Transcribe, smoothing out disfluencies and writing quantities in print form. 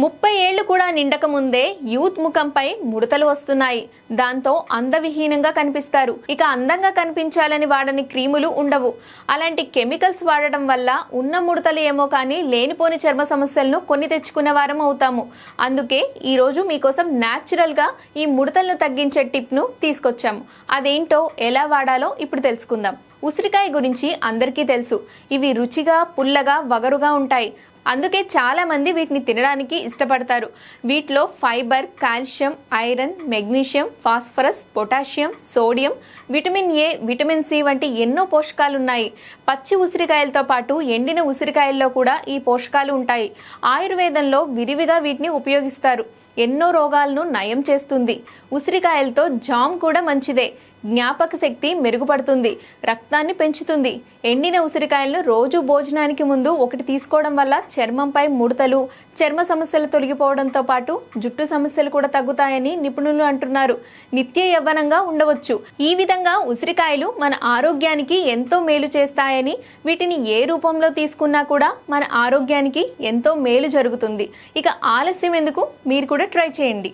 30 ఏళ్లు కూడా నిండక ముందే యూత్ ముఖంపై ముడతలు వస్తున్నాయి. దాంతో అందవిహీనంగా కనిపిస్తారు. ఇక అందంగా కనిపించాలని వాడని క్రీములు ఉండవు. అలాంటి కెమికల్స్ వాడడం వల్ల ఉన్న ముడతలు ఏమో కానీ లేనిపోని చర్మ సమస్యలను కొని తెచ్చుకున్న వారం అవుతాము. అందుకే ఈ రోజు మీకోసం న్యాచురల్ గా ఈ ముడతలను తగ్గించే టిప్ ను తీసుకొచ్చాము. అదేంటో ఎలా వాడాలో ఇప్పుడు తెలుసుకుందాం. ఉసిరికాయ గురించి అందరికీ తెలుసు. ఇవి రుచిగా, పుల్లగా, వగరుగా ఉంటాయి. అందుకే చాలా మంది వీటిని తినడానికి ఇష్టపడతారు. వీటిలో fibre, calcium, iron, magnesium, phosphorus, potassium, sodium, vitamin A, vitamin C వంటి ఎన్నో పోషకాలు ఉన్నాయి. పచ్చి ఉసిరికాయలతో పాటు ఎండిన ఉసిరికాయల్లో కూడా ఈ పోషకాలు ఉంటాయి. ఆయుర్వేదంలో విరివిగా వీటిని ఉపయోగిస్తారు. ఎన్నో రోగాలను నయం చేస్తుంది. ఉసిరికాయలతో జామ్ కూడా మంచిదే. జ్ఞాపక శక్తి మెరుగుపడుతుంది, రక్తాన్ని పెంచుతుంది. ఎండిన ఉసిరికాయలను రోజు భోజనానికి ముందు ఒకటి తీసుకోవడం వల్ల చర్మంపై ముడతలు, చర్మ సమస్యలు తొలగిపోవడంతో పాటు జుట్టు సమస్యలు కూడా తగ్గుతాయని నిపుణులు అంటున్నారు. నిత్య యవ్వనంగా ఉండవచ్చు. ఈ విధంగా ఉసిరికాయలు మన ఆరోగ్యానికి ఎంతో మేలు చేస్తాయని, వీటిని ఏ రూపంలో తీసుకున్నా కూడా మన ఆరోగ్యానికి ఎంతో మేలు జరుగుతుంది. ఇక ఆలస్యం ఎందుకు, మీరు కూడా ట్రై చేయండి.